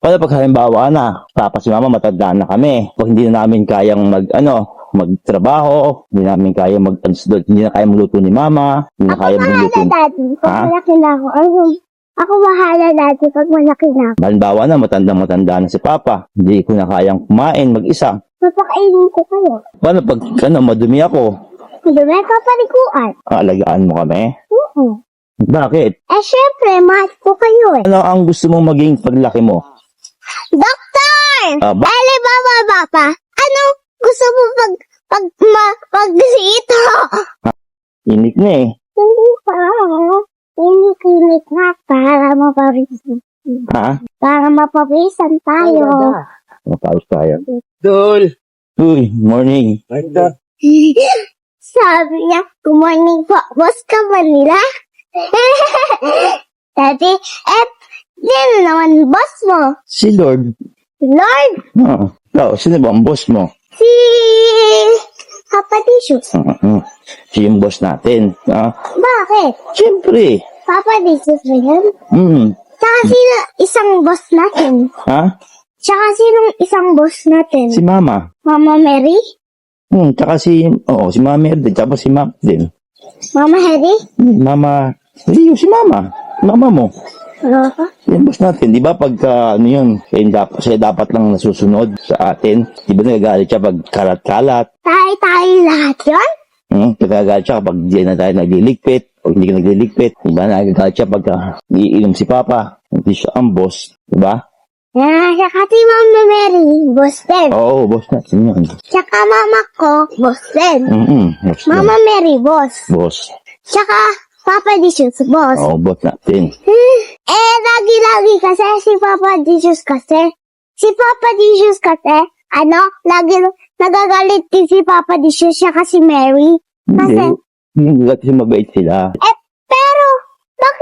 Paano pag halimbawa na, tapos si mama matanda na kami, pag hindi na namin kayang magtrabaho, hindi namin kaya hindi na kaya magluto ni mama, hindi na Ako kaya bahala, magluto. Daddy. Pag Ha? malaki na ako. Ako bahala, Daddy. Pag malaki na ako. Halimbawa na, matanda na si papa, hindi ko na kayang kumain mag-isa. Papakainin ko kayo. Paano pag madumi ako, Madumi ka paliguan. aalagaan mo kami? Bakit? Syempre, mahal ko kayo eh. Ano ang gusto mong maging paglaki mo? Doktor! Ba- Papa, ano gusto mo pag-dito? Init na eh. Hindi pa. Pinikilit na para mapawisan. Ha? Para mapawisan tayo. Mapawis tayo. Dol! Uy, morning. Ito. Sabi niya, good morning po. Boss ka ba nila? Daddy, sino naman boss mo? Si Lord. Lord, Sino ba ang boss mo? si Papa Dishes. Siya yung boss natin. Bakit? Siyempre. Papa Dishes ba yan? Mm. Tsaka sino isang boss natin? Ha? Tsaka sinong isang boss natin? Si Mama. Mama Mary? Tsaka si Mama Erde, tsaka si Mac din. Mama Harry? Mama, hindi si Mama. Mama mo. Ano ka? Yung boss natin, di ba pagka, siya dapat lang nasusunod sa atin. Di ba nagagalit siya pag kalat-kalat? Tayo lahat yun? Nagagalit siya kapag di na tayo nagliligpit o hindi ka nagliligpit. Di ba nagagalit siya pagka iinom si Papa. Hindi siya ang boss. Di ba? Tsaka si Mama Mary, boss din. Oo, boss natin yun. Tsaka mama ko, boss din. Boss Mama Mary, boss. Boss. Tsaka Papa Dishes, boss. Oo, boss natin. Lagi-lagi kasi si Papa Dishes kasi. Si Papa Dishes kasi, lagi nagagalit din si Papa Dishes siya kasi Mary. Kasi, Hindi kasi mabait sila. pero, pag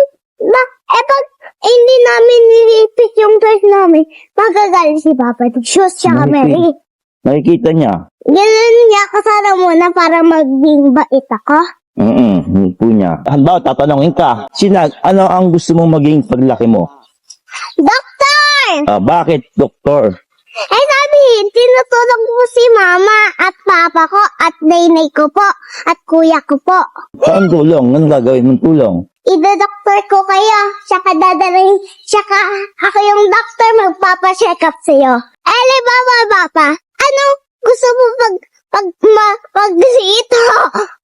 hindi namin nilipit yung toys namin, magagalit si Papa Dishes siya Mary. Nakikita niya. Ganun niya kasara muna para maging bait ako. Hindi po niya. Halimbawa, tatanungin ka, ano ang gusto mong maging paglaki mo? Doktor! Bakit, doktor? Sabihin, tinutulong ko si Mama at Papa ko at Nainay ko po at Kuya ko po. Saan tulong? Anong gagawin mong tulong? Ida-doktor ko kayo, tsaka dadalhin, tsaka ako yung doktor magpapacheck up sa'yo. Papa, ano gusto mo pag-dito?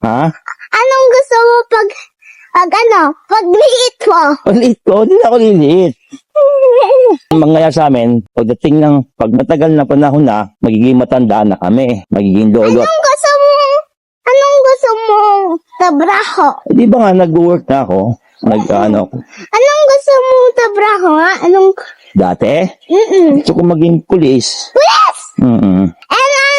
Ha? Anong gusto mo pag-liit mo? Maliit ko? Hindi na ako liliit. Mangyayari sa amin, pag matagal na panahon na, magiging matanda na kami. Magiging lolo. Anong gusto mo trabaho? Di ba nga, nag-work na ako? Anong gusto mo trabaho, ha? Dati? Gusto ko maging pulis. Pulis!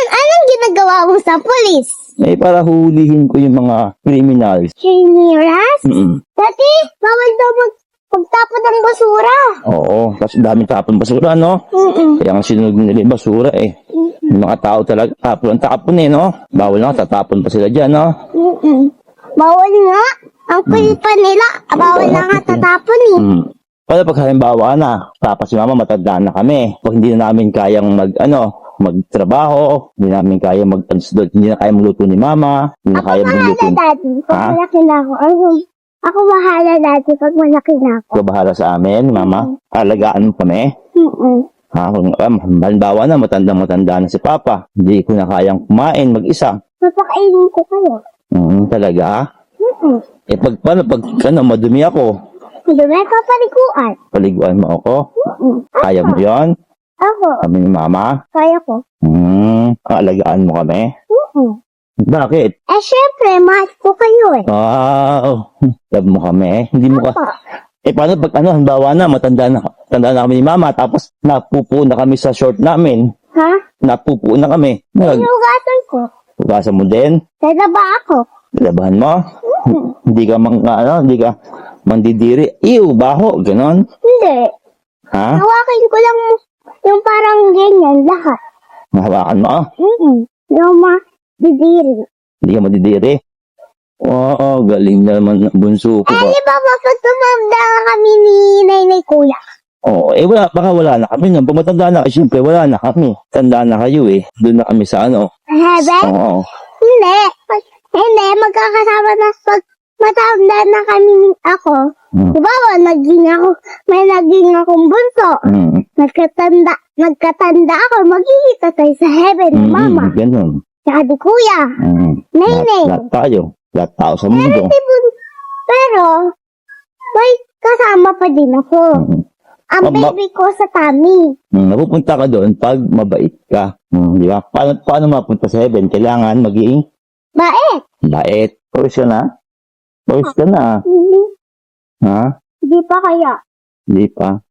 Anong ginagawa mo sa pulis? Para hulihin ko yung mga criminals. Criminals? Dati, bawal daw magtapon ng basura. Oo, kasi dami tapon basura, no? Kaya nga sinunod nila yung basura, Yung mga tao talaga, tapon no? Bawal na, tatapon pa sila dyan, no? Bawal nga. Ang kulit pa nila, bawal na nga tatapon Paano pag halimbawa na, tapos si mama matanda na kami, pag hindi na namin kayang magtrabaho, hindi namin kaya hindi na kaya magluto ni mama, hindi na kaya magluto. Daddy. Pag malaki na ako. Ako bahala, Daddy, pag malaki na ako. Ikaw bahala sa amin, mama. Alagaan mo kami. Halimbawa na, matanda na si papa, hindi ko na kayang kumain mag-isa. Papakainin ko kayo. Talaga? Paano pag madumi ako? Madumi ka paliguan. Paliguan mo ako? Kaya mo yon? Ako. Kami ni mama? Kaya ko. Alagaan mo kami? Bakit? Syempre, mahal ko kayo eh. Wow! Love mo kami. Hindi mo ka... paano pag halimbawa na, matanda na kami ni mama, tapos napupo na kami sa short namin. Ha? Napupo na kami. Hinugasan ko. Hugasan mo din? Dadaba ako. Labahan mo? Hindi ka hindi ka mandidiri. Ew, baho, ganon. Hindi. Ha? Hawakin ko lang yung parang ganyan, lahat. Mahawakan mo? Yung didiri. Hindi ka mandidiri? Oo, galing naman ng bunso ko. Di ba pag tumanda kami ni Nainay Kuya? Oo, baka wala na kami nun. Pumatanda na, siyempre wala na kami. Tanda na kayo eh. Doon na kami sa ano. Heaven? Oo. Hindi. Hindi, magkakasama na pag matanda na kami ako. Mm. Di ba, may naging akong bunso. Mm. Nagkatanda ako, magkikita tayo sa heaven ni mama. Ganun. Tsaka di kuya. Nene. Lahat tayo. Lahat tao sa mundo. Pero, may kasama pa din ako. Mm. Ang baby ko sa tummy. Napupunta ka doon pag mabait ka. Di ba? Paano mapunta sa heaven? Kailangan maging Bait. bait. Pawis ka na? Pawis ka na. Hindi. Ha? Hindi pa kaya. Hindi pa.